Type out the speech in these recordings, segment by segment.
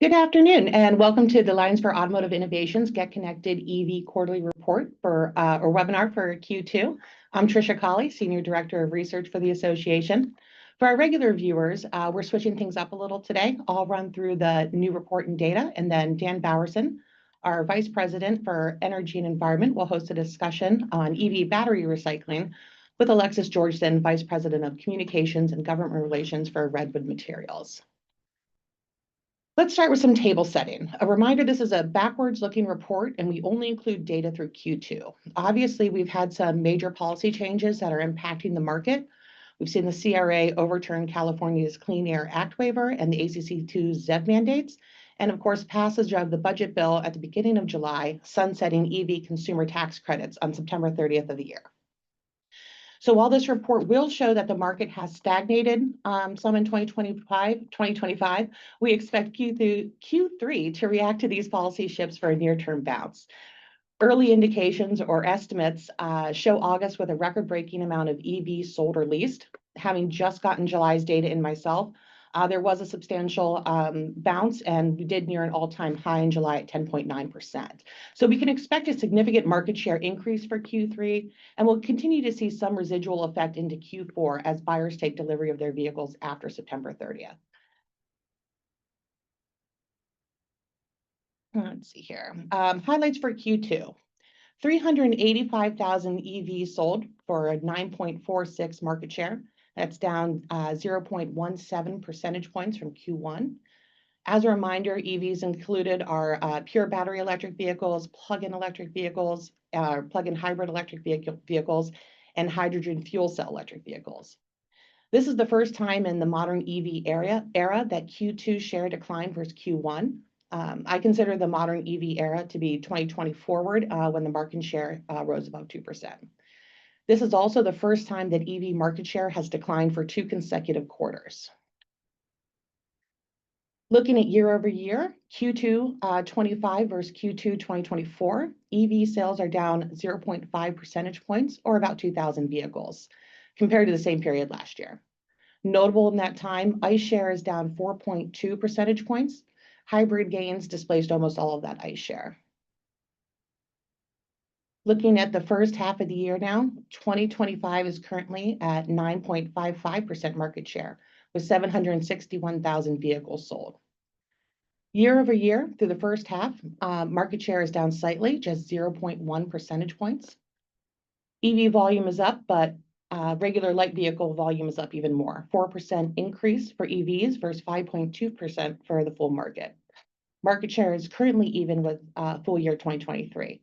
Good afternoon, and welcome to the Alliance for Automotive Innovation's Get Connected EV Quarterly Report or webinar for Q2. I'm Tricia Cauley, Senior Director of Research for the Association. For our regular viewers, we're switching things up a little today. I'll run through the new report and data, and then Dan Bowerson, our Vice President for Energy and Environment, will host a discussion on EV battery recycling with Alexis Georgeson, Vice President of Communications and Government Relations for Redwood Materials. Let's start with some table setting. A reminder, this is a backwards-looking report, and we only include data through Q2. Obviously, we've had some major policy changes that are impacting the market. We've seen the CRA overturn California's Clean Air Act waiver and the ACC2 ZEV mandates, and of course, passage of the budget bill at the beginning of July, sunsetting EV consumer tax credits on September 30th of the year. So while this report will show that the market has stagnated some in 2025, we expect Q3 to react to these policy shifts for a near-term bounce. Early indications or estimates show August with a record-breaking amount of EVs sold or leased. Having just gotten July's data in myself, there was a substantial bounce, and we did near an all-time high in July at 10.9%. So we can expect a significant market share increase for Q3, and we'll continue to see some residual effect into Q4 as buyers take delivery of their vehicles after September 30th. Let's see here. Highlights for Q2. 385,000 EVs sold for a 9.46 market share. That's down 0.17 percentage points from Q1. As a reminder, EVs included are pure battery electric vehicles, plug-in electric vehicles, plug-in hybrid electric vehicles, and hydrogen fuel cell electric vehicles. This is the first time in the modern EV era that Q2 share declined versus Q1. I consider the modern EV era to be 2020 forward when the market share rose above 2%. This is also the first time that EV market share has declined for 2 consecutive quarters. Looking at year over year, Q2 25 versus Q2 2024, EV sales are down 0.5 percentage points, or about 2,000 vehicles, compared to the same period last year. Notable in that time, ICE share is down 4.2 percentage points. Hybrid gains displaced almost all of that ICE share. Looking at the first half of the year now, 2025 is currently at 9.55% market share, with 761,000 vehicles sold. Year over year, through the first half, market share is down slightly, just 0.1 percentage points. EV volume is up, but regular light vehicle volume is up even more, 4% increase for EVs versus 5.2% for the full market. Market share is currently even with full year 2023.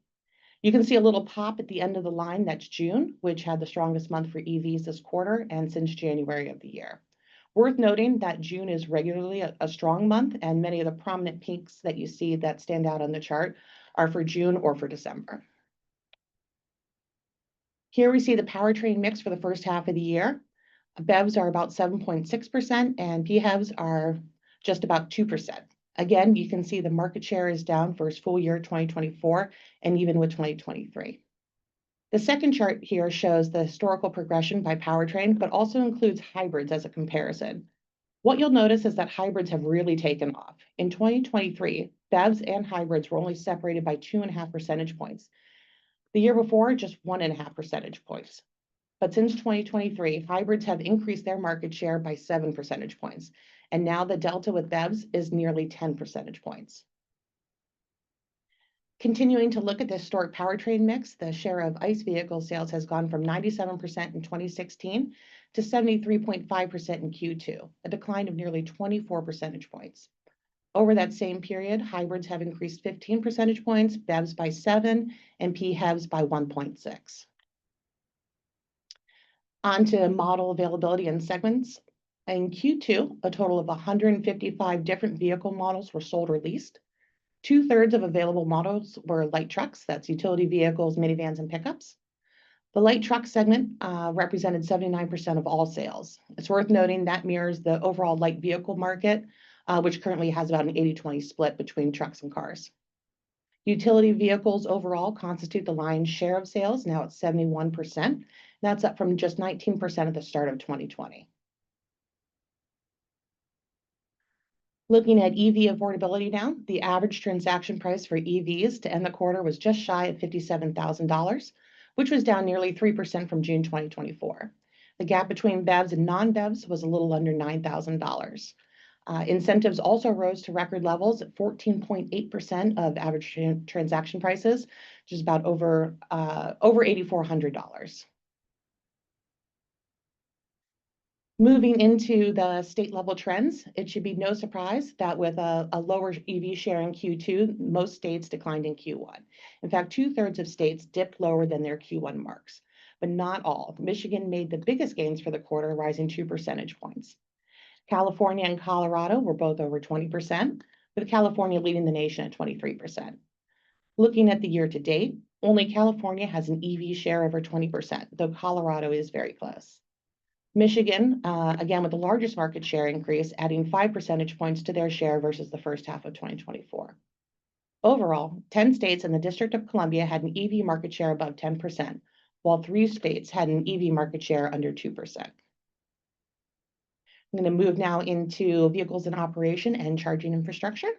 You can see a little pop at the end of the line, that's June, which had the strongest month for EVs this quarter and since January of the year. Worth noting that June is regularly a strong month, and many of the prominent peaks that you see that stand out on the chart are for June or for December. Here we see the powertrain mix for the first half of the year. BEVs are about 7.6%, and PHEVs are just about 2%. Again, you can see the market share is down versus full year 2024 and even with 2023. The second chart here shows the historical progression by powertrain, but also includes hybrids as a comparison. What you'll notice is that hybrids have really taken off. In 2023, BEVs and hybrids were only separated by 2.5 percentage points. The year before, just 1.5 percentage points. But since 2023, hybrids have increased their market share by 7 percentage points. And now the delta with BEVs is nearly 10 percentage points. Continuing to look at the historic powertrain mix, the share of ICE vehicle sales has gone from 97% in 2016 to 73.5% in Q2, a decline of nearly 24 percentage points. Over that same period, hybrids have increased 15 percentage points, BEVs by 7, and PHEVs by 1.6. On to model availability and segments. In Q2, a total of 155 different vehicle models were sold or leased. 2/3 of available models were light trucks, that's utility vehicles, minivans, and pickups. The light truck segment represented 79% of all sales. It's worth noting that mirrors the overall light vehicle market, which currently has about an 80-20 split between trucks and cars. Utility vehicles overall constitute the lion's share of sales, now at 71%. That's up from just 19% at the start of 2020. Looking at EV affordability now, the average transaction price for EVs to end the quarter was just shy of $57,000, which was down nearly 3% from June 2024. The gap between BEVs and non-BEVs was a little under $9,000. Incentives also rose to record levels at 14.8% of average transaction prices, which is about over $8,400. Moving into the state level trends, it should be no surprise that with a lower EV share in Q2, most states declined in Q1. In fact, 2/3 of states dipped lower than their Q1 marks, but not all. Michigan made the biggest gains for the quarter, rising 2 percentage points. California and Colorado were both over 20%, with California leading the nation at 23%. Looking at the year to date, only California has an EV share over 20%, though Colorado is very close. Michigan, again, with the largest market share increase, adding 5 percentage points to their share versus the first half of 2024. Overall, 10 states and the District of Columbia had an EV market share above 10%, while 3 states had an EV market share under 2%. I'm going to move now into vehicles in operation and charging infrastructure.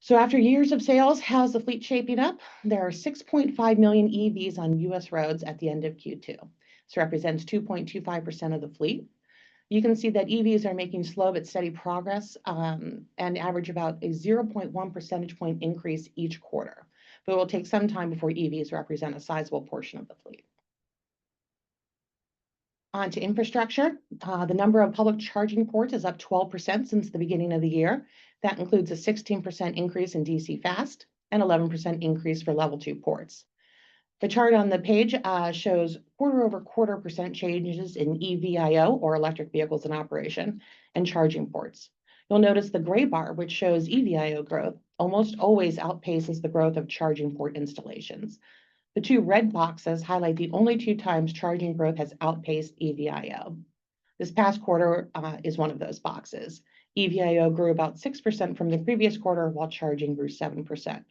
So after years of sales, how's the fleet shaping up? There are 6.5 million EVs on U.S. roads at the end of Q2. This represents 2.25% of the fleet. You can see that EVs are making slow but steady progress and average about a 0.1 percentage point increase each quarter. But it will take some time before EVs represent a sizable portion of the fleet. On to infrastructure. The number of public charging ports is up 12% since the beginning of the year. That includes a 16% increase in DC fast and 11% increase for level 2 ports. The chart on the page shows quarter-over-quarter percent changes in EVIO, or electric vehicles in operation, and charging ports. You'll notice the gray bar, which shows EVIO growth, almost always outpaces the growth of charging port installations. The 2 red boxes highlight the only 2 times charging growth has outpaced EVIO. This past quarter is one of those boxes. EVIO grew about 6% from the previous quarter, while charging grew 7%.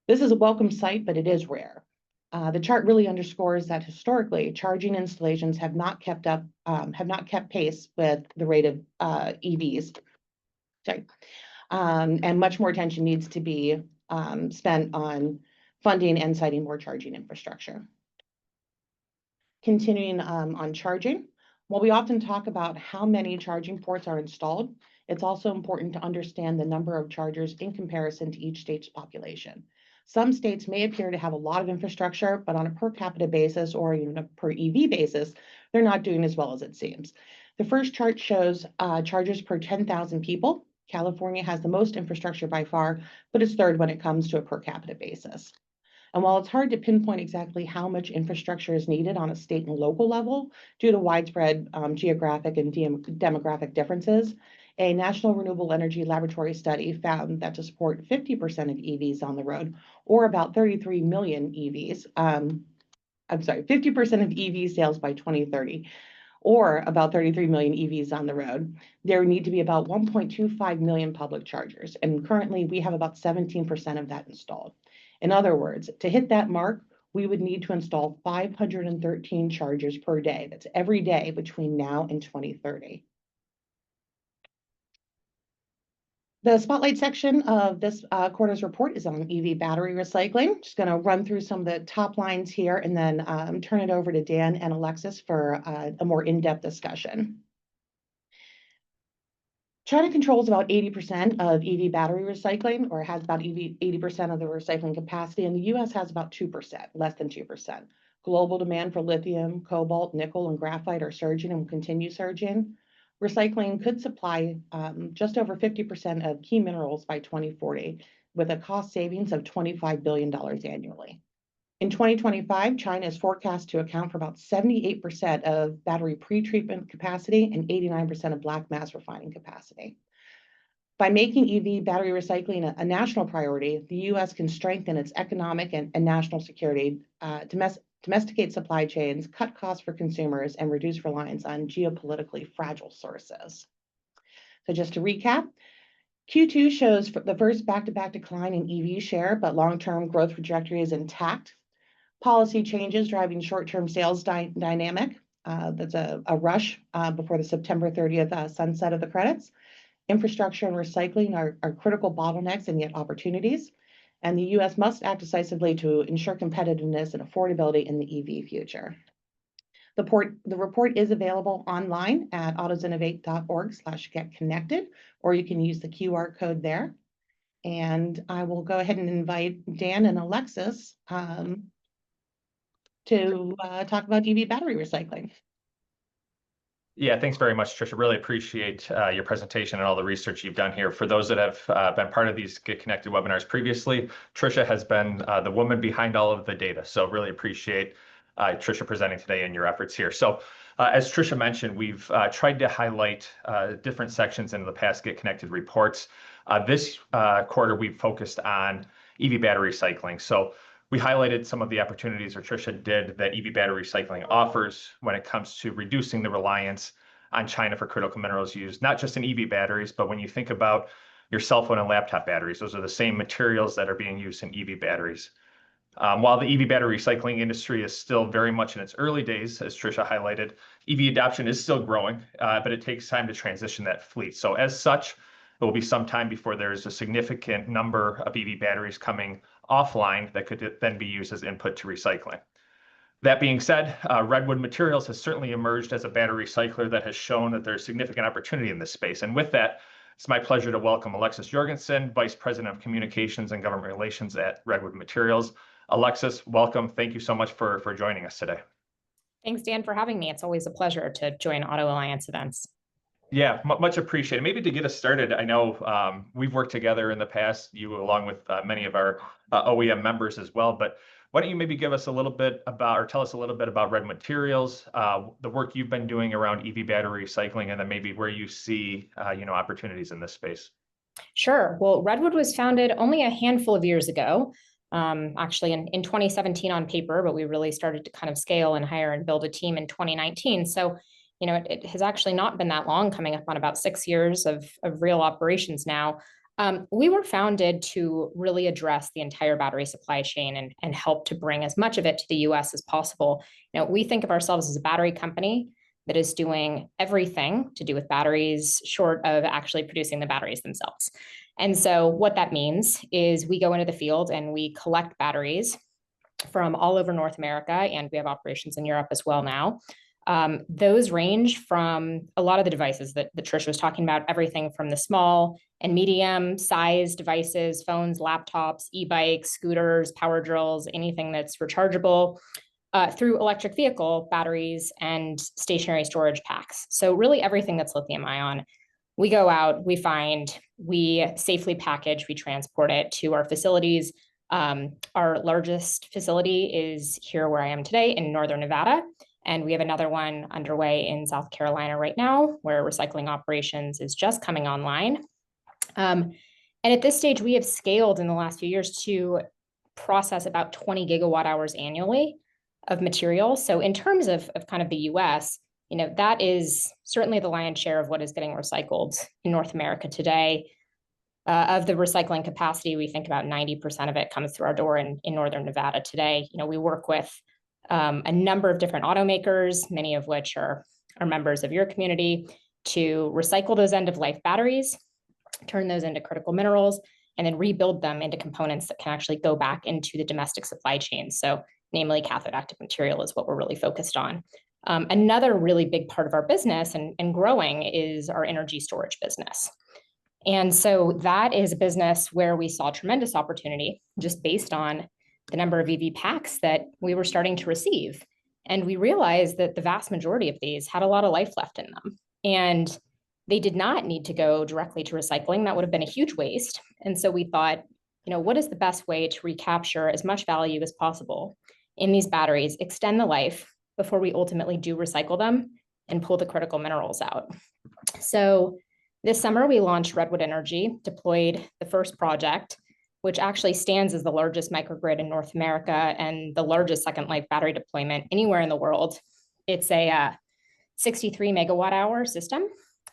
This is a welcome sight, but it is rare. The chart really underscores that historically, charging installations have not kept pace with the rate of EVs. And much more attention needs to be spent on funding and siting more charging infrastructure. Continuing on charging, while we often talk about how many charging ports are installed, it's also important to understand the number of chargers in comparison to each state's population. Some states may appear to have a lot of infrastructure, but on a per capita basis or even a per EV basis, they're not doing as well as it seems. The first chart shows chargers per 10,000 people. California has the most infrastructure by far, but it's third when it comes to a per capita basis. And while it's hard to pinpoint exactly how much infrastructure is needed on a state and local level due to widespread geographic and demographic differences, a National Renewable Energy Laboratory study found that to support 50% of EVs on the road, or about 33 million EVs, 50% of EV sales by 2030, or about 33 million EVs on the road, there need to be about 1.25 million public chargers. And currently we have about 17% of that installed. In other words, to hit that mark, we would need to install 513 chargers per day. That's every day between now and 2030. The spotlight section of this quarter's report is on EV battery recycling. Just going to run through some of the top lines here and then turn it over to Dan and Alexis for a more in-depth discussion. China controls about 80% of EV battery recycling, or has about 80% of the recycling capacity, and the US has about 2%, less than 2%. Global demand for lithium, cobalt, nickel, and graphite are surging and will continue surging. Recycling could supply just over 50% of key minerals by 2040, with a cost savings of $25 billion annually. In 2025, China is forecast to account for about 78% of battery pretreatment capacity and 89% of black mass refining capacity. By making EV battery recycling a national priority, the U.S. can strengthen its economic and national security, domesticate supply chains, cut costs for consumers, and reduce reliance on geopolitically fragile sources. So just to recap, Q2 shows the first back-to-back decline in EV share, but long-term growth trajectory is intact. Policy changes driving short-term sales dynamic. That's a rush before the September 30th sunset of the credits. Infrastructure and recycling are critical bottlenecks and yet opportunities, and the U.S. must act decisively to ensure competitiveness and affordability in the EV future. The report is available online at autosinnovate.org/getconnected, or you can use the QR code there. And I will go ahead and invite Dan and Alexis to talk about EV battery recycling. Yeah, thanks very much, Tricia. Really appreciate your presentation and all the research you've done here. For those that have been part of these Get Connected webinars previously, Tricia has been the woman behind all of the data. So really appreciate Tricia presenting today and your efforts here. So as Tricia mentioned, we've tried to highlight different sections in the past Get Connected reports. This quarter, we've focused on EV battery recycling. So we highlighted some of the opportunities, or Tricia did, that EV battery recycling offers when it comes to reducing the reliance on China for critical minerals used, not just in EV batteries, but when you think about your cell phone and laptop batteries, those are the same materials that are being used in EV batteries. While the EV battery recycling industry is still very much in its early days, as Tricia highlighted, EV adoption is still growing, but it takes time to transition that fleet. So as such, it will be some time before there's a significant number of EV batteries coming offline that could then be used as input to recycling. That being said, Redwood Materials has certainly emerged as a battery recycler that has shown that there's significant opportunity in this space. And with that, it's my pleasure to welcome Alexis Jorgensen, Vice President of Communications and Government Relations at Redwood Materials. Alexis, welcome. Thank you so much for joining us today. Thanks, Dan, for having me. It's always a pleasure to join Auto Alliance events. Yeah, much appreciated. Maybe to get us started, I know we've worked together in the past, you along with many of our OEM members as well, but why don't you maybe give us a little bit about, or tell us a little bit about Redwood Materials, the work you've been doing around EV battery recycling, and then maybe where you see opportunities in this space. Sure. Well, Redwood was founded only a handful of years ago, actually in 2017 on paper, but we really started to kind of scale and hire and build a team in 2019. So it has actually not been that long, coming up on about 6 years of real operations now. We were founded to really address the entire battery supply chain and help to bring as much of it to the US as possible. We think of ourselves as a battery company that is doing everything to do with batteries, short of actually producing the batteries themselves. And so what that means is we go into the field and we collect batteries from all over North America, and we have operations in Europe as well now. Those range from a lot of the devices that Tricia was talking about, everything from the small and medium size devices, phones, laptops, e-bikes, scooters, power drills, anything that's rechargeable, through electric vehicle batteries and stationary storage packs. So really everything that's lithium ion. We go out, we find, we safely package, we transport it to our facilities. Our largest facility is here where I am today in Northern Nevada. And we have another one underway in South Carolina right now, where recycling operations is just coming online. And at this stage, we have scaled in the last few years to process about 20 gigawatt hours annually of material. So in terms of kind of the US, that is certainly the lion's share of what is getting recycled in North America today. Of the recycling capacity, we think about 90% of it comes through our door in Northern Nevada today. We work with a number of different automakers, many of which are members of your community, to recycle those end-of-life batteries, turn those into critical minerals, and then rebuild them into components that can actually go back into the domestic supply chain. So namely, cathode active material is what we're really focused on. Another really big part of our business and growing is our energy storage business. And so that is a business where we saw tremendous opportunity just based on the number of EV packs that we were starting to receive. And we realized that the vast majority of these had a lot of life left in them. And they did not need to go directly to recycling. That would have been a huge waste. And so we thought, what is the best way to recapture as much value as possible in these batteries, extend the life before we ultimately do recycle them and pull the critical minerals out. So this summer, we launched Redwood Energy, deployed the first project, which actually stands as the largest microgrid in North America and the largest second life battery deployment anywhere in the world. It's a 63 megawatt hour system.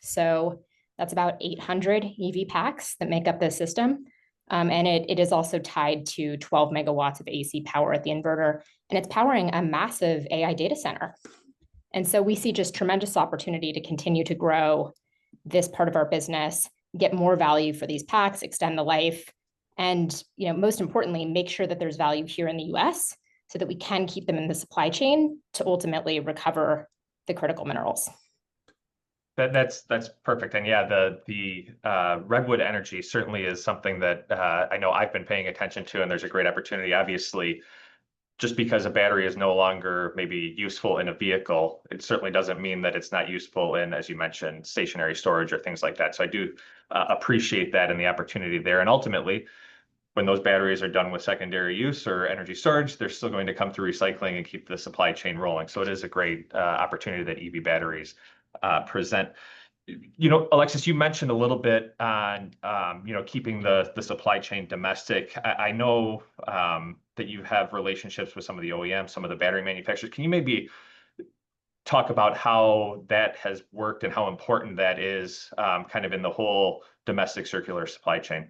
So that's about 800 EV packs that make up the system. And it is also tied to 12 megawatts of AC power at the inverter, and it's powering a massive AI data center. And so we see just tremendous opportunity to continue to grow this part of our business. get more value for these packs, extend the life, and most importantly, make sure that there's value here in the US so that we can keep them in the supply chain to ultimately recover the critical minerals. That's perfect. And yeah, the Redwood energy certainly is something that I know I've been paying attention to, and there's a great opportunity. Obviously, just because a battery is no longer maybe useful in a vehicle, it certainly doesn't mean that it's not useful in, as you mentioned, stationary storage or things like that. So I do appreciate that and the opportunity there. And ultimately, when those batteries are done with secondary use or energy storage, they're still going to come through recycling and keep the supply chain rolling. So it is a great opportunity that EV batteries present. Alexis, you mentioned a little bit on keeping the supply chain domestic. I know that you have relationships with some of the OEMs, some of the battery manufacturers. Can you maybe talk about how that has worked and how important that is kind of in the whole domestic circular supply chain?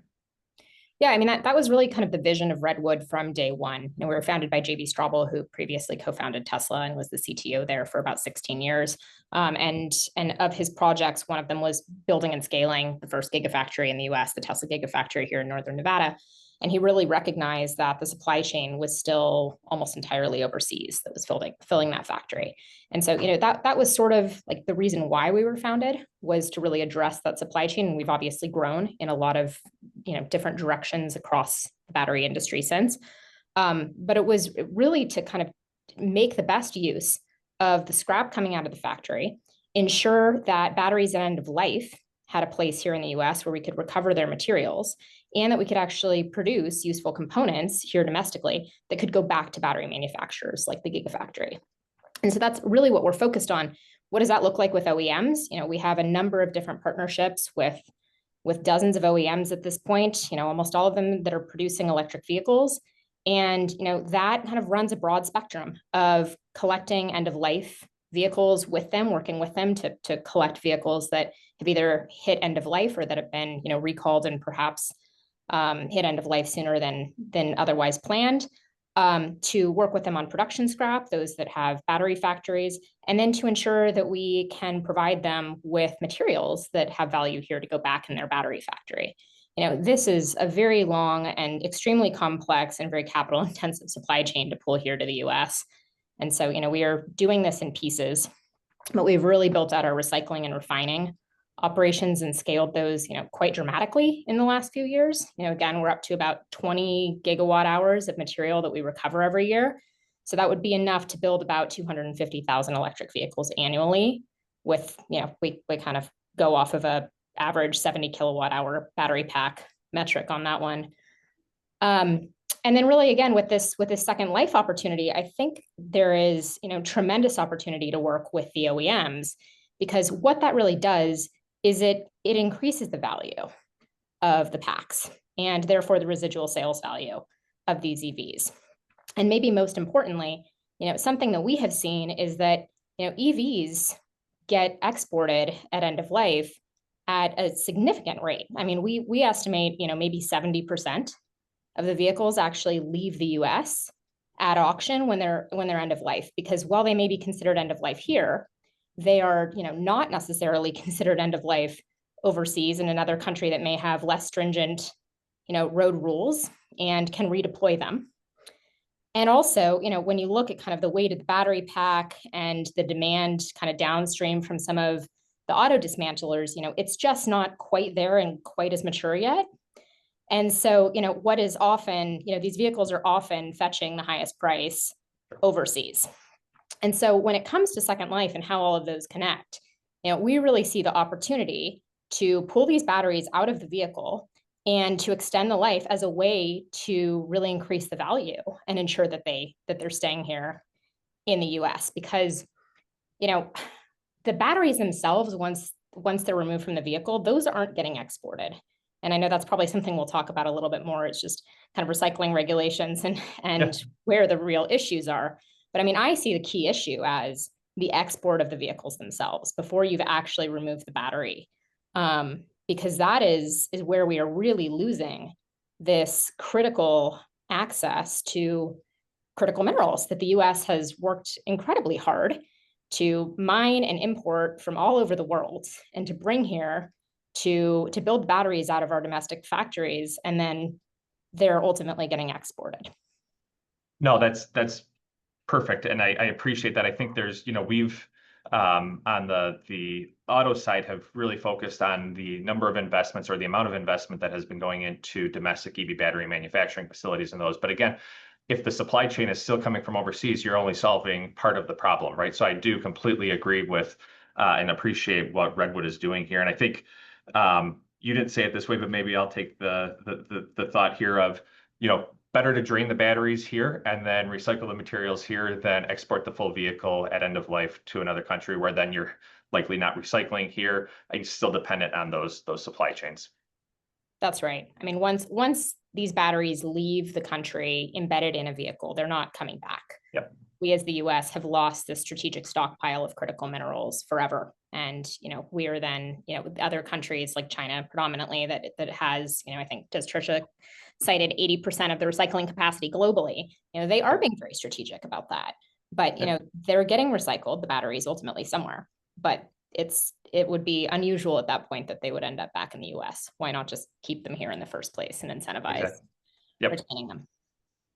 Yeah, I mean, that was really kind of the vision of Redwood from day one. We were founded by J.B. Straubel, who previously co-founded Tesla and was the CTO there for about 16 years. And of his projects, one of them was building and scaling the first gigafactory in the US, the Tesla Gigafactory here in Northern Nevada. And he really recognized that the supply chain was still almost entirely overseas that was filling that factory. And so, that was sort of like the reason why we were founded, was to really address that supply chain. And we've obviously grown in a lot of, different directions across the battery industry since. But it was really to kind of make the best use of the scrap coming out of the factory, ensure that batteries at end of life had a place here in the US where we could recover their materials, and that we could actually produce useful components here domestically that could go back to battery manufacturers like the Gigafactory. And so that's really what we're focused on. What does that look like with OEMs? We have a number of different partnerships with dozens of OEMs at this point, almost all of them that are producing electric vehicles. And that kind of runs a broad spectrum of collecting end-of-life vehicles with them, working with them to collect vehicles that have either hit end of life or that have been recalled and perhaps hit end of life sooner than otherwise planned, to work with them on production scrap, those that have battery factories, and then to ensure that we can provide them with materials that have value here to go back in their battery factory. This is a very long and extremely complex and very capital intensive supply chain to pull here to the US. And so, we are doing this in pieces, but we've really built out our recycling and refining operations and scaled those, quite dramatically in the last few years. Again, we're up to about 20 gigawatt hours of material that we recover every year. So that would be enough to build about 250,000 electric vehicles annually with, we kind of go off of a average 70 kilowatt hour battery pack metric on that one. And then really, again, with this second life opportunity, I think there is, tremendous opportunity to work with the OEMs, because what that really does is it increases the value of the packs and therefore the residual sales value of these EVs. And maybe most importantly, something that we have seen is that, EVs get exported at end of life at a significant rate. I mean, we estimate, maybe 70% of the vehicles actually leave the US at auction when they're end of life, because while they may be considered end of life here, they are, not necessarily considered end of life overseas in another country that may have less stringent, road rules and can redeploy them. And also, when you look at kind of the weight of the battery pack and the demand kind of downstream from some of the auto dismantlers, it's just not quite there and quite as mature yet. And so, what is often, these vehicles are often fetching the highest price overseas. And so when it comes to Second Life and how all of those connect, we really see the opportunity to pull these batteries out of the vehicle and to extend the life as a way to really increase the value and ensure that they're staying here in the US. Because, the batteries themselves, once they're removed from the vehicle, those aren't getting exported. And I know that's probably something we'll talk about a little bit more. It's just kind of recycling regulations and where the real issues are. But I mean, I see the key issue as the export of the vehicles themselves before you've actually removed the battery, because that is where we are really losing this critical access to critical minerals that the US has worked incredibly hard to mine and import from all over the world and to bring here to build batteries out of our domestic factories, and then they're ultimately getting exported. No, that's perfect. And I appreciate that. I think there's, we've on the auto side have really focused on the number of investments or the amount of investment that has been going into domestic EV battery manufacturing facilities and those. But again, if the supply chain is still coming from overseas, you're only solving part of the problem, right? So I do completely agree with and appreciate what Redwood is doing here. And I think you didn't say it this way, but maybe I'll take the thought here of, better to drain the batteries here and then recycle the materials here than export the full vehicle at end of life to another country where then you're likely not recycling here and you're still dependent on those supply chains. That's right. I mean, once these batteries leave the country embedded in a vehicle, they're not coming back. Yep. We as the US have lost this strategic stockpile of critical minerals forever. And, we are then, with other countries like China predominantly that has, I think, as Tricia cited, 80% of the recycling capacity globally, they are being very strategic about that. But, they're getting recycled, the batteries ultimately somewhere. But it would be unusual at that point that they would end up back in the US. Why not just keep them here in the first place and incentivize retaining them?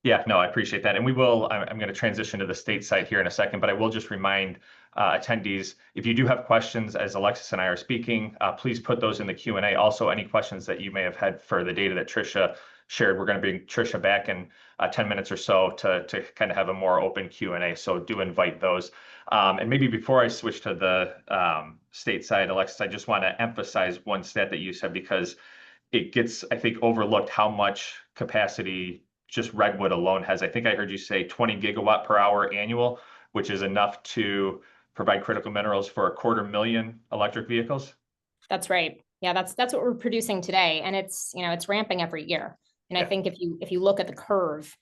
Yeah, no, I appreciate that. And I'm going to transition to the state side here in a second, but I will just remind attendees, if you do have questions as Alexis and I are speaking, please put those in the Q&A. Also, any questions that you may have had for the data that Tricia shared, we're going to bring Tricia back in 10 minutes or so to kind of have a more open Q&A. So do invite those. And maybe before I switch to the state side, Alexis, I just want to emphasize one stat that you said, because it gets, I think, overlooked how much capacity just Redwood alone has. I think I heard you say 20 gigawatt per hour annual, which is enough to provide critical minerals for 250,000 electric vehicles. That's right. Yeah, that's what we're producing today, and it's ramping every year. And I think if you look at the curve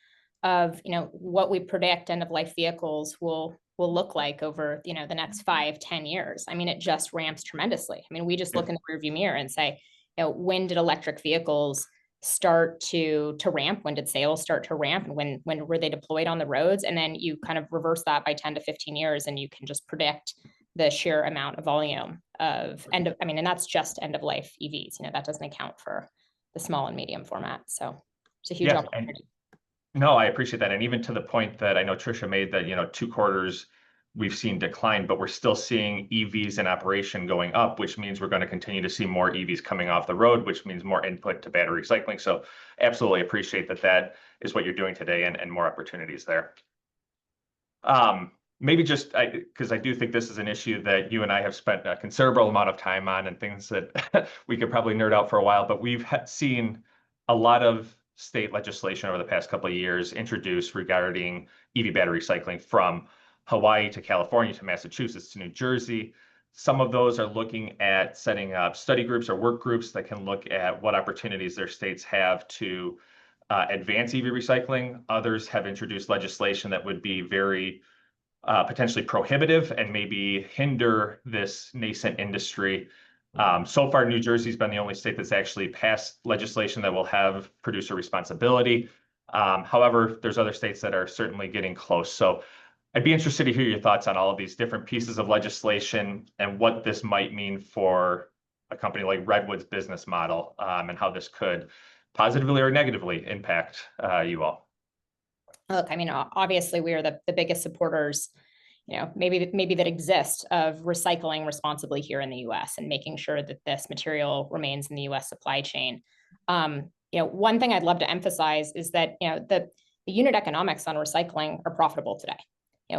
of what we predict end of life vehicles will look like over the next 5-10 years, I mean, it just ramps tremendously. I mean, we just look in the rearview mirror and say, when did electric vehicles start to ramp? When did sales start to ramp? And when were they deployed on the roads? And then you kind of reverse that by 10 to 15 years, and you can just predict the sheer amount of volume of and that's just end of life EVs. That doesn't account for the small and medium format. So it's a huge opportunity. No, I appreciate that. And even to the point that I know Tricia made that, 2 quarters we've seen decline, but we're still seeing EVs in operation going up, which means we're going to continue to see more EVs coming off the road, which means more input to battery recycling. So absolutely appreciate that is what you're doing today and more opportunities there. Maybe just because I do think this is an issue that you and I have spent a considerable amount of time on and things that we could probably nerd out for a while, but we've seen a lot of state legislation over the past couple of years introduced regarding EV battery recycling from Hawaii to California to Massachusetts to New Jersey. Some of those are looking at setting up study groups or work groups that can look at what opportunities their states have to advance EV recycling. Others have introduced legislation that would be very potentially prohibitive and maybe hinder this nascent industry. So far, New Jersey's been the only state that's actually passed legislation that will have producer responsibility. However, there's other states that are certainly getting close. So I'd be interested to hear your thoughts on all of these different pieces of legislation and what this might mean for a company like Redwood's business model, and how this could positively or negatively impact you all. Look, I mean, obviously we are the biggest supporters, maybe that exist of recycling responsibly here in the US and making sure that this material remains in the US supply chain. One thing I'd love to emphasize is that, the unit economics on recycling are profitable today.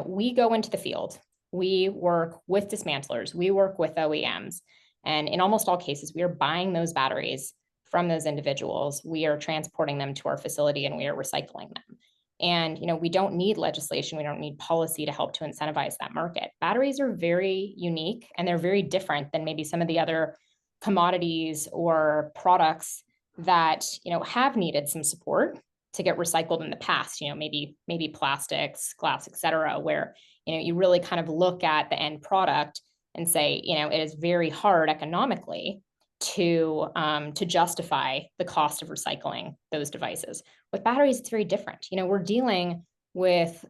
We go into the field, we work with dismantlers, we work with OEMs, and in almost all cases, we are buying those batteries from those individuals. We are transporting them to our facility and we are recycling them. And, we don't need legislation. We don't need policy to help to incentivize that market. Batteries are very unique and they're very different than maybe some of the other commodities or products that, have needed some support to get recycled in the past, maybe plastics, glass, et cetera, where, you really kind of look at the end product and say, it is very hard economically to justify the cost of recycling those devices. With batteries, it's very different. We're dealing with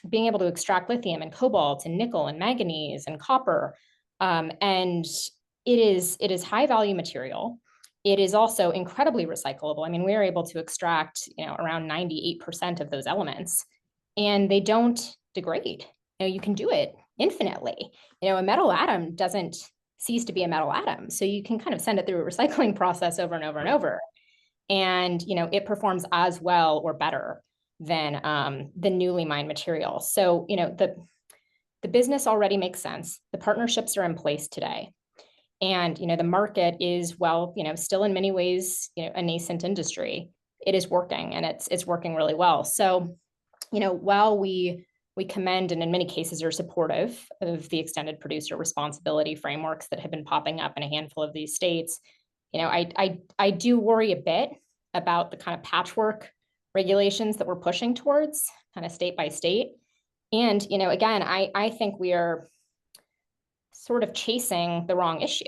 being able to extract lithium and cobalt and nickel and manganese and copper. And it is high value material. It is also incredibly recyclable. I mean, we are able to extract, around 98% of those elements, and they don't degrade. You can do it infinitely. A metal atom doesn't cease to be a metal atom. So you can kind of send it through a recycling process over and over and over. And, it performs as well or better than the newly mined material. So, the business already makes sense. The partnerships are in place today. And, the market is, well, still in many ways, a nascent industry. It is working, and it's working really well. So, while we commend and in many cases are supportive of the extended producer responsibility frameworks that have been popping up in a handful of these states, I do worry a bit about the kind of patchwork regulations that we're pushing towards, kind of state by state. And, again, I think we are sort of chasing the wrong issue,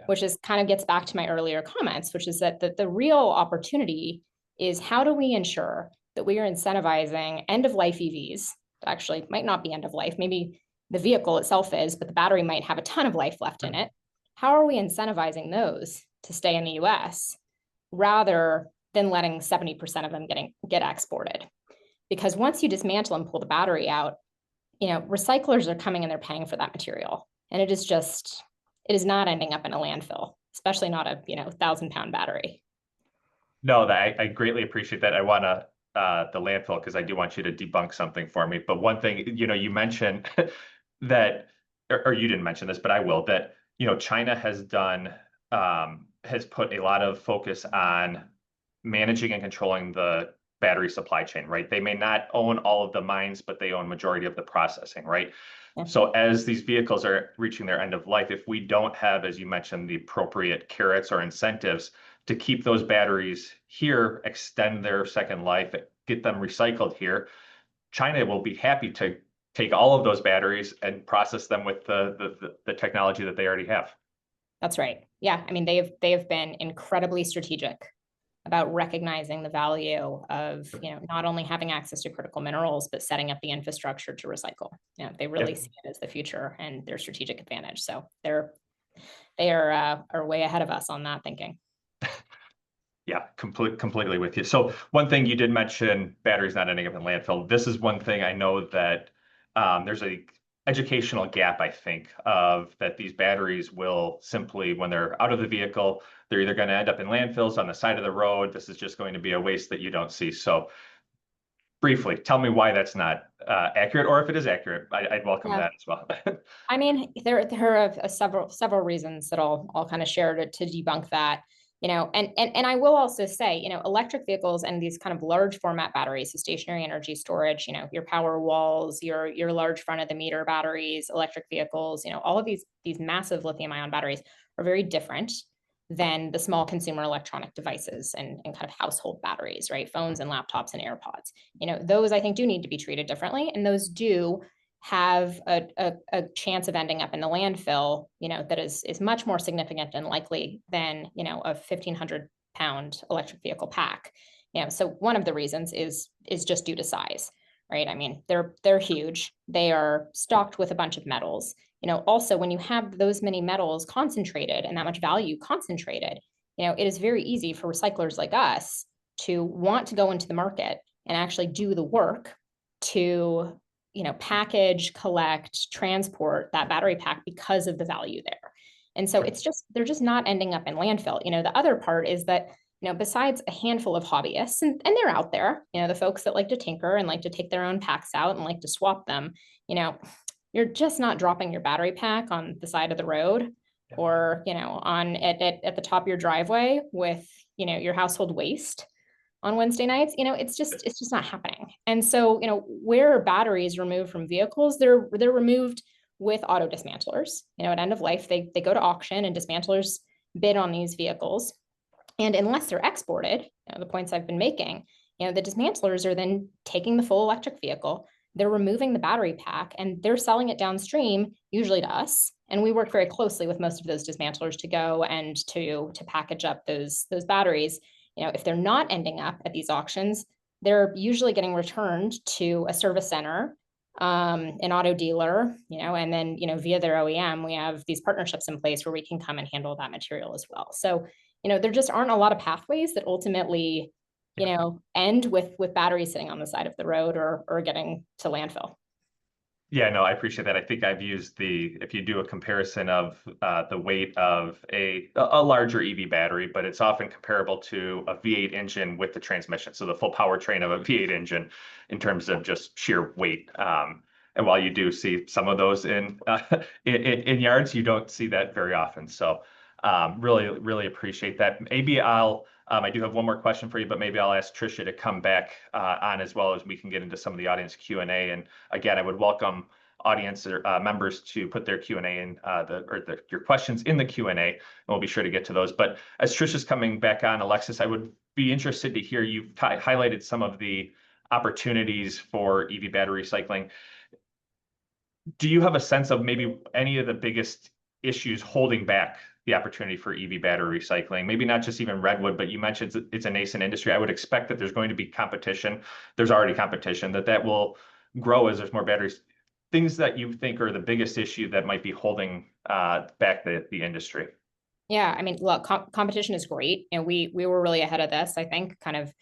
which is kind of gets back to my earlier comments, which is that the real opportunity is how do we ensure that we are incentivizing end-of-life EVs that actually might not be end of life. Maybe the vehicle itself is, but the battery might have a ton of life left in it. How are we incentivizing those to stay in the US rather than letting 70% of them get exported? Because once you dismantle and pull the battery out, recyclers are coming and they're paying for that material. And it is not ending up in a landfill, especially not a 1,000-pound battery. No, I greatly appreciate that. I want to the landfill because I do want you to debunk something for me. But one thing, you mentioned that, or you didn't mention this, but I will, that China has put a lot of focus on managing and controlling the battery supply chain, right? They may not own all of the mines, but they own majority of the processing, right? Yeah. So as these vehicles are reaching their end of life, if we don't have, as you mentioned, the appropriate carrots or incentives to keep those batteries here, extend their second life, get them recycled here, China will be happy to take all of those batteries and process them with the technology that they already have. That's right. Yeah, I mean, they have been incredibly strategic about recognizing the value of not only having access to critical minerals, but setting up the infrastructure to recycle. They really see it as the future and their strategic advantage. So they are way ahead of us on that thinking. Yeah, completely with you. So one thing you did mention, batteries not ending up in landfill. This is one thing I know that there's a educational gap, I think, of that these batteries will simply, when they're out of the vehicle, they're either going to end up in landfills on the side of the road. This is just going to be a waste that you don't see. So briefly, tell me why that's not accurate, or if it is accurate, I'd welcome that as well. I mean, there are several reasons that I'll kind of share to debunk that. And I will also say, electric vehicles and these kind of large format batteries, so stationary energy storage, your power walls, your large front of the meter batteries, electric vehicles, all of these massive lithium ion batteries are very different than the small consumer electronic devices and kind of household batteries, right? Phones and laptops and AirPods. Those I think do need to be treated differently, and those do have a chance of ending up in the landfill, that is much more significant and likely than, a 1,500-pound electric vehicle pack. So one of the reasons is just due to size, right? I mean, they're huge. They are stocked with a bunch of metals. Also, when you have those many metals concentrated and that much value concentrated, it is very easy for recyclers like us to want to go into the market and actually do the work to package, collect, transport that battery pack because of the value there. And so they're just not ending up in landfill. The other part is that, besides a handful of hobbyists, and they're out there, the folks that like to tinker and like to take their own packs out and like to swap them, you're just not dropping your battery pack on the side of the road or, at the top of your driveway with, your household waste on Wednesday nights. It's just not happening. And so, where are batteries removed from vehicles? They're removed with auto dismantlers. At end of life, they go to auction and dismantlers bid on these vehicles. And unless they're exported, the points I've been making, the dismantlers are then taking the full electric vehicle, they're removing the battery pack, and they're selling it downstream, usually to us. And we work very closely with most of those dismantlers to go and to package up those batteries. If they're not ending up at these auctions, they're usually getting returned to a service center an auto dealer, and then, via their OEM, we have these partnerships in place where we can come and handle that material as well. So, there just aren't a lot of pathways that ultimately, end with batteries sitting on the side of the road or getting to landfill. Yeah, no, I appreciate that. I think I've used if you do a comparison of the weight of a larger EV battery, but it's often comparable to a V8 engine with the transmission. So the full powertrain of a V8 engine in terms of just sheer weight. And while you do see some of those in yards, you don't see that very often. So really, really appreciate that. Maybe I do have one more question for you, but maybe I'll ask Tricia to come back on as well as we can get into some of the audience Q&A. And again, I would welcome audience members to put their Q&A in your questions in the Q&A, and we'll be sure to get to those. But as Tricia's coming back on, Alexis, I would be interested to hear you've highlighted some of the opportunities for EV battery recycling. Do you have a sense of maybe any of the biggest issues holding back the opportunity for EV battery recycling? Maybe not just even Redwood, but you mentioned it's a nascent industry. I would expect that there's going to be competition. There's already competition, that will grow as there's more batteries. Things that you think are the biggest issue that might be holding back the industry. Yeah, I mean, look, competition is great. We were really ahead of this, I think, kind of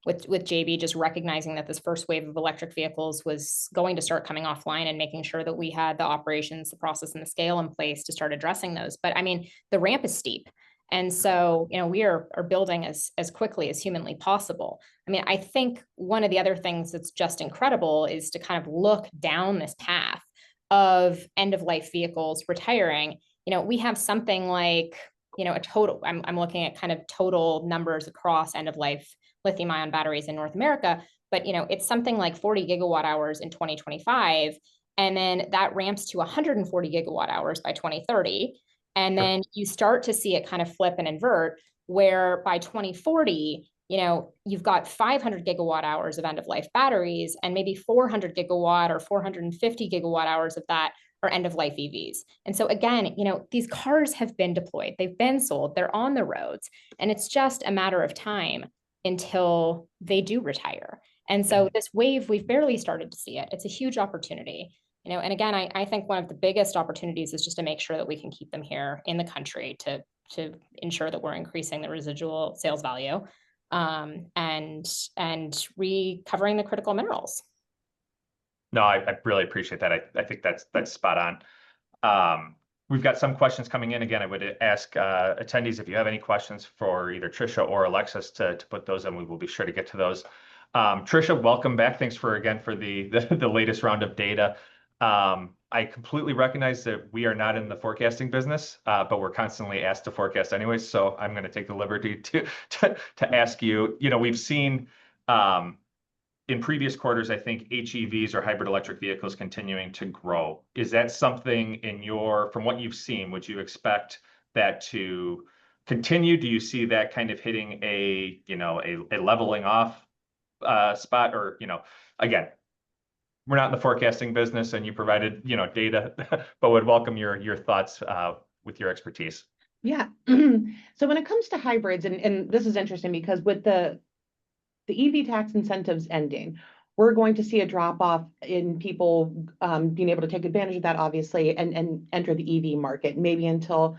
with JB just recognizing that this first wave of electric vehicles was going to start coming offline and making sure that we had the operations, the process, and the scale in place to start addressing those. But I mean, the ramp is steep. And so, we are building as quickly as humanly possible. I mean, I think one of the other things that's just incredible is to kind of look down this path of end-of-life vehicles retiring. We have something like, a total, I'm looking at kind of total numbers across end-of-life lithium-ion batteries in North America, but it's something like 40 gigawatt hours in 2025, and then that ramps to 140 gigawatt hours by 2030, and then you start to see it kind of flip and invert, where by 2040, you've got 500 gigawatt hours of end-of-life batteries, and maybe 400 gigawatt or 450 gigawatt hours of that are end-of-life EVs. And so again, these cars have been deployed, they've been sold, they're on the roads, and it's just a matter of time until they do retire. And so this wave, we've barely started to see it. It's a huge opportunity, and again, I think one of the biggest opportunities is just to make sure that we can keep them here in the country to ensure that we're increasing the residual sales value and recovering the critical minerals. No, I really appreciate that. I think that's spot on. We've got some questions coming in. Again, I would ask attendees if you have any questions for either Tricia or Alexis to put those in. We will be sure to get to those. Tricia, welcome back. Thanks for the latest round of data. I completely recognize that we are not in the forecasting business, but we're constantly asked to forecast anyways. So I'm going to take the liberty to ask you. We've seen in previous quarters, I think HEVs or hybrid electric vehicles continuing to grow. Is that something from what you've seen, would you expect that to continue? Do you see that kind of hitting a leveling off spot? Or, again, we're not in the forecasting business and you provided, data, but would welcome your thoughts with your expertise. Yeah. So when it comes to hybrids, and this is interesting because with the EV tax incentives ending, we're going to see a drop off in people being able to take advantage of that, obviously, and enter the EV market, maybe until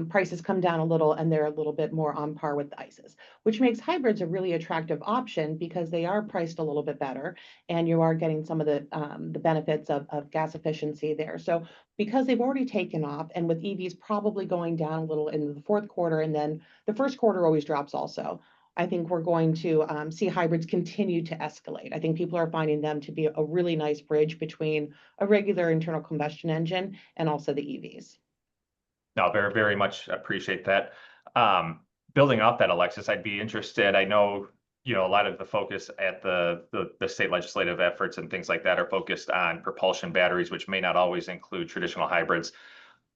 prices come down a little and they're a little bit more on par with the ICEs, which makes hybrids a really attractive option because they are priced a little bit better and you are getting some of the benefits of gas efficiency there. So because they've already taken off, and with EVs probably going down a little in the fourth quarter, and then the first quarter always drops also, I think we're going to see hybrids continue to escalate. I think people are finding them to be a really nice bridge between a regular internal combustion engine and also the EVs. No, very, very much appreciate that. Building off that, Alexis, I'd be interested. I know, a lot of the focus at the state legislative efforts and things like that are focused on propulsion batteries, which may not always include traditional hybrids.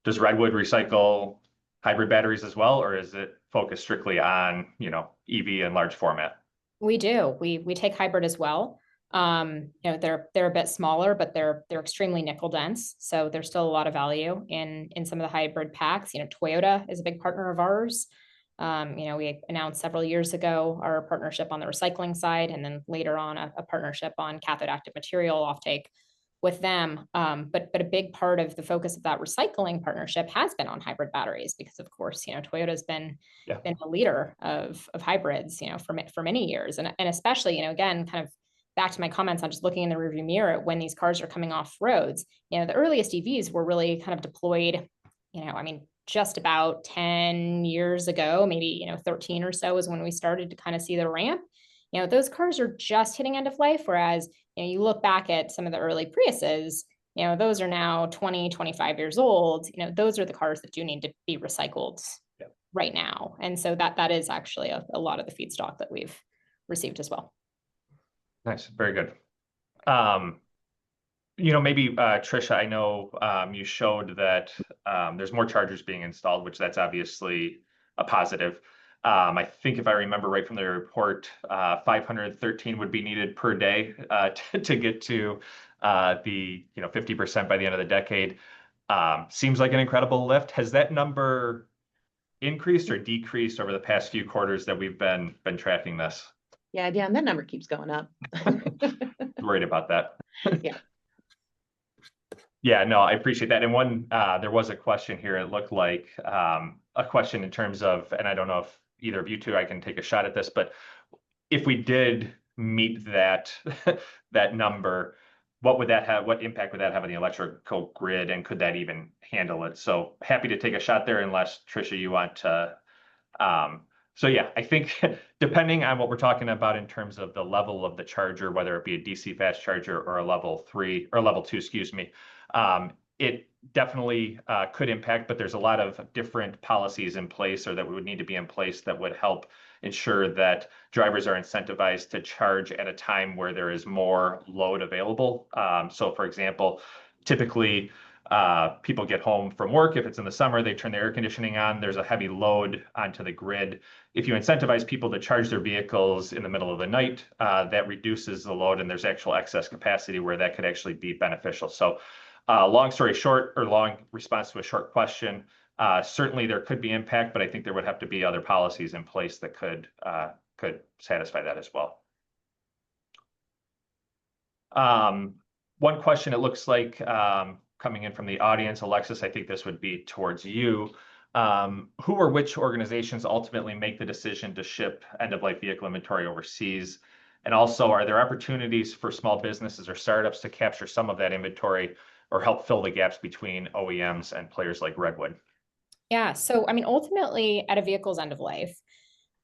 Does Redwood recycle hybrid batteries as well, or is it focused strictly on, EV and large format? We do. We take hybrid as well. They're a bit smaller, but they're extremely nickel dense. So there's still a lot of value in some of the hybrid packs. Toyota is a big partner of ours. We announced several years ago our partnership on the recycling side, and then later on a partnership on cathode active material offtake with them. But a big part of the focus of that recycling partnership has been on hybrid batteries, because of course, Toyota's been the leader of hybrids, for many years. And especially, again, kind of back to my comments on just looking in the rearview mirror when these cars are coming off roads, the earliest EVs were really kind of deployed, just about 10 years ago, maybe, 13 or so is when we started to kind of see the ramp. Those cars are just hitting end of life. Whereas, you look back at some of the early Priuses, those are now 20, 25 years old. Those are the cars that do need to be recycled right now. And so that is actually a lot of the feedstock that we've received as well. Nice. Very good. Maybe Tricia, I know you showed that there's more chargers being installed, which that's obviously a positive. I think if I remember right from the report, 513 would be needed per day to get to the 50% by the end of the decade. Seems like an incredible lift. Has that number increased or decreased over the past few quarters that we've been tracking this? Yeah, Dan, that number keeps going up. Worried about that. Yeah. Yeah, no, I appreciate that. And there was a question here. It looked like a question in terms of, and I don't know if either of you two, I can take a shot at this, but if we did meet that number, what impact would that have on the electrical grid, and could that even handle it? So happy to take a shot there, unless Tricia, you want to. So yeah, I think depending on what we're talking about in terms of the level of the charger, whether it be a DC fast charger or a level 3 or level 2, excuse me, it definitely could impact, but there's a lot of different policies in place, or that would need to be in place, that would help ensure that drivers are incentivized to charge at a time where there is more load available. So for example, typically people get home from work. If it's in the summer, they turn the air conditioning on. There's a heavy load onto the grid. If you incentivize people to charge their vehicles in the middle of the night, that reduces the load, and there's actual excess capacity where that could actually be beneficial. So long story short, or long response to a short question, certainly there could be impact, but I think there would have to be other policies in place that could satisfy that as well. One question, it looks like, coming in from the audience, Alexis, I think this would be towards you. Who or which organizations ultimately make the decision to ship end-of-life vehicle inventory overseas? And also, are there opportunities for small businesses or startups to capture some of that inventory, or help fill the gaps between OEMs and players like Redwood? Yeah, so ultimately, at a vehicle's end of life,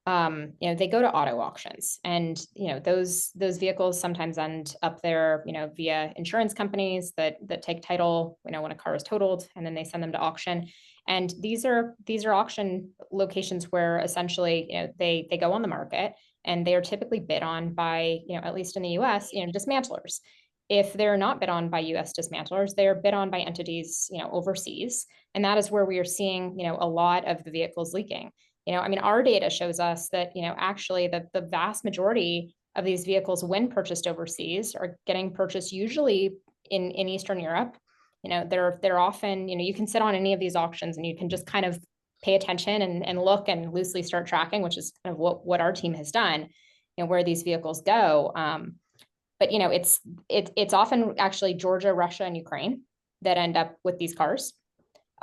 they go to auto auctions, and those vehicles sometimes end up there, via insurance companies that take title, when a car is totaled, and then they send them to auction. And these are auction locations where essentially, they go on the market, and they are typically bid on by, at least in the US, dismantlers. If they're not bid on by US dismantlers, they're bid on by entities, overseas. And that is where we are seeing, a lot of the vehicles leaking. Our data shows us that, actually the vast majority of these vehicles, when purchased overseas, are getting purchased usually in Eastern Europe. They're often, you can sit on any of these auctions and you can just kind of pay attention and look and loosely start tracking, which is kind of what our team has done, where these vehicles go. But it's often actually Georgia, Russia, and Ukraine that end up with these cars.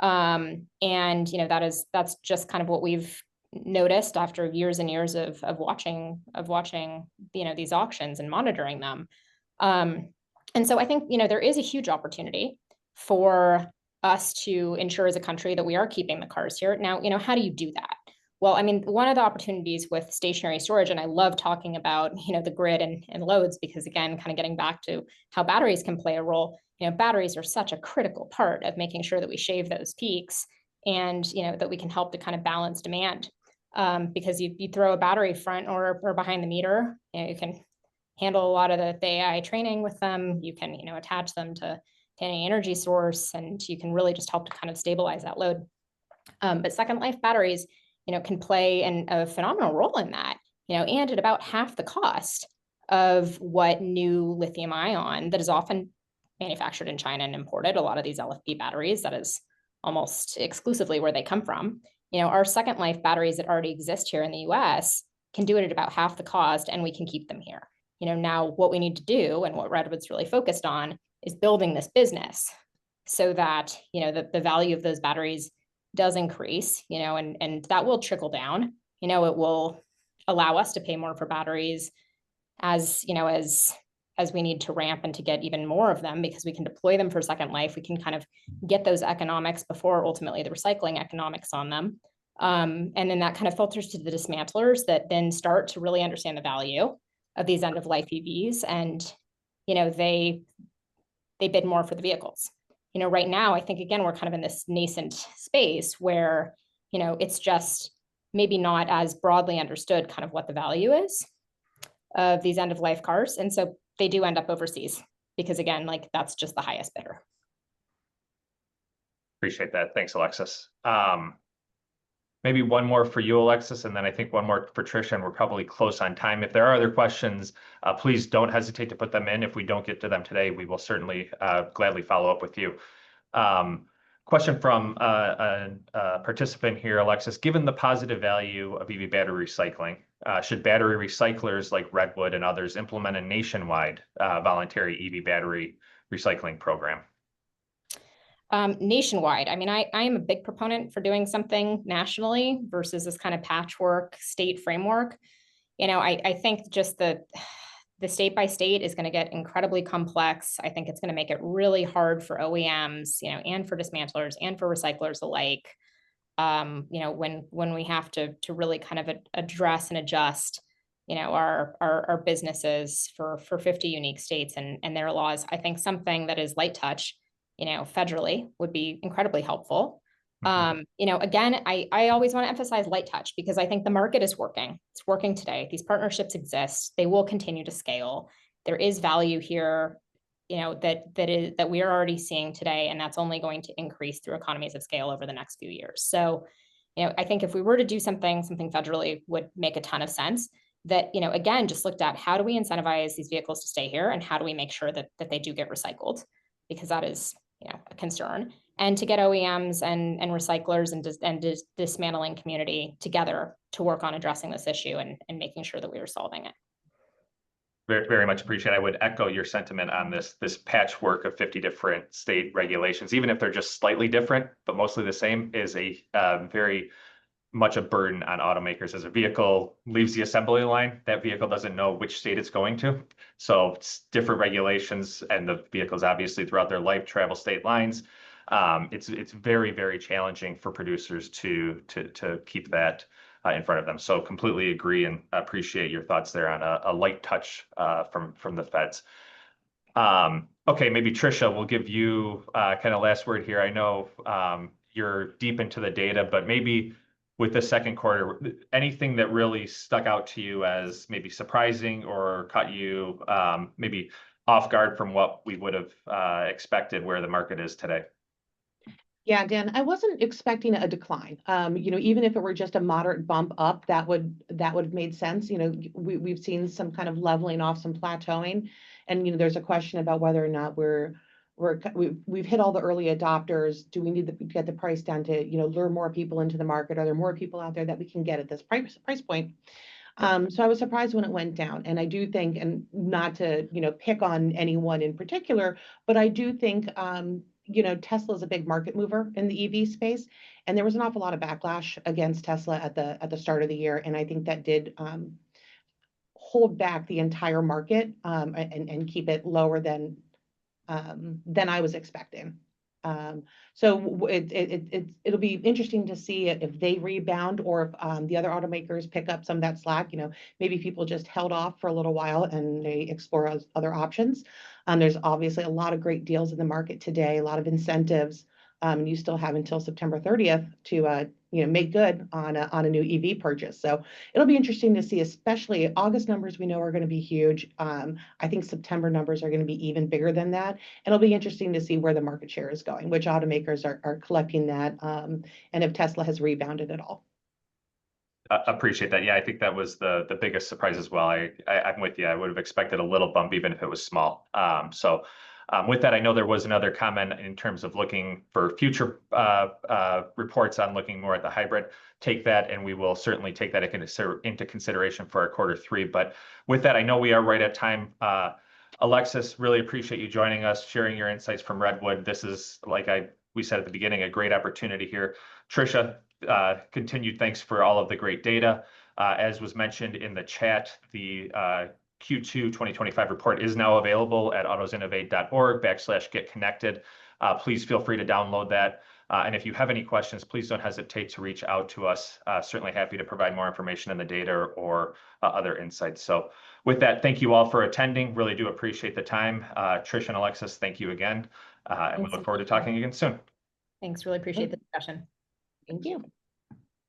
And that's just kind of what we've noticed after years and years of watching these auctions and monitoring them. And so I think there is a huge opportunity for us to ensure as a country that we are keeping the cars here. Now, how do you do that? Well, one of the opportunities with stationary storage, and I love talking about, the grid and loads, because again, kind of getting back to how batteries can play a role, batteries are such a critical part of making sure that we shave those peaks, and, that we can help to kind of balance demand. Because you throw a battery front or behind the meter, you can handle a lot of the AI training with them. You can, attach them to any energy source, and you can really just help to kind of stabilize that load. But second life batteries, can play a phenomenal role in that, and at about half the cost of what new lithium ion that is often manufactured in China and imported. A lot of these LFP batteries, that is almost exclusively where they come from. Our second life batteries that already exist here in the US can do it at about half the cost, and we can keep them here. now what we need to do and what Redwood's really focused on is building this business so that, the value of those batteries does increase, and that will trickle down. It will allow us to pay more for batteries as we need to ramp and to get even more of them, because we can deploy them for second life. We can kind of get those economics before ultimately the recycling economics on them. And then that kind of filters to the dismantlers that then start to really understand the value of these end of life EVs, and they bid more for the vehicles. Right now, I think again we're kind of in this nascent space where it's just maybe not as broadly understood kind of what the value is of these end of life cars, and so they do end up overseas because again, like that's just the highest bidder. Appreciate that. Thanks, Alexis. Maybe one more for you, Alexis, and then I think one more for Tricia, and we're probably close on time. If there are other questions, please don't hesitate to put them in. If we don't get to them today, we will certainly gladly follow up with you. Question from a participant here, Alexis. Given the positive value of EV battery recycling, should battery recyclers like Redwood and others implement a nationwide voluntary EV battery recycling program? Nationwide, I mean, I am a big proponent for doing something nationally versus this kind of patchwork state framework. I think just the state by state is going to get incredibly complex. I think it's going to make it really hard for OEMs, and for dismantlers and for recyclers alike. When we have to really kind of address and adjust, our businesses for 50 unique states and their laws. I think something that is light touch, federally would be incredibly helpful. Again, I always want to emphasize light touch because I think the market is working. It's working today. These partnerships exist. They will continue to scale. There is value here, that we are already seeing today, and that's only going to increase through economies of scale over the next few years. So, I think if we were to do something federally would make a ton of sense. That, again, just looked at how do we incentivize these vehicles to stay here and how do we make sure that they do get recycled, because that is a concern, and to get OEMs and recyclers and dismantling community together to work on addressing this issue and making sure that we are solving it. Very, very much appreciate. I would echo your sentiment on this patchwork of 50 different state regulations, even if they're just slightly different, but mostly the same, is a very much a burden on automakers. As a vehicle leaves the assembly line, that vehicle doesn't know which state it's going to. So it's different regulations, and the vehicles obviously throughout their life travel state lines. It's very, very challenging for producers to keep that in front of them. So completely agree and appreciate your thoughts there on a light touch from the feds. Okay, maybe Tricia, we'll give you kind of last word here. I know you're deep into the data, but maybe with the second quarter, anything that really stuck out to you as maybe surprising or caught you maybe off guard from what we would have expected where the market is today? Yeah, Dan, I wasn't expecting a decline. Even if it were just a moderate bump up, that would have made sense. We've seen some kind of leveling off, some plateauing, and there's a question about whether or not we've hit all the early adopters. Do we need to get the price down to lure more people into the market? Are there more people out there that we can get at this price point? So I was surprised when it went down, and I do think, and not to pick on anyone in particular, but I do think Tesla is a big market mover in the EV space, and there was an awful lot of backlash against Tesla at the start of the year, and I think that did hold back the entire market and keep it lower than I was expecting. So it'll be interesting to see if they rebound or if the other automakers pick up some of that slack. Maybe people just held off for a little while and they explore other options. There's obviously a lot of great deals in the market today, a lot of incentives. And you still have until September 30th to make good on a new EV purchase. So it'll be interesting to see, especially August numbers we know are going to be huge. I think September numbers are going to be even bigger than that. And it'll be interesting to see where the market share is going, which automakers are collecting that, and if Tesla has rebounded at all. Appreciate that. Yeah, I think that was the biggest surprise as well. I'm with you. I would have expected a little bump, even if it was small. So With that, I know there was another comment in terms of looking for future reports on looking more at the hybrid. Take that, and we will certainly take that into consideration for our Q3. But with that, I know we are right at time. Alexis, really appreciate you joining us, sharing your insights from Redwood. This is, like we said at the beginning, a great opportunity here. Tricia, continued thanks for all of the great data. As was mentioned in the chat, the Q2 2025 report is now available at autosinnovate.org/getconnected. Please feel free to download that. And if you have any questions, please don't hesitate to reach out to us. Certainly happy to provide more information in the data or other insights. So with that, thank you all for attending. Really do appreciate the time. Tricia and Alexis, thank you again. And we look forward to talking again soon. Thanks. Really appreciate the discussion. Thank you.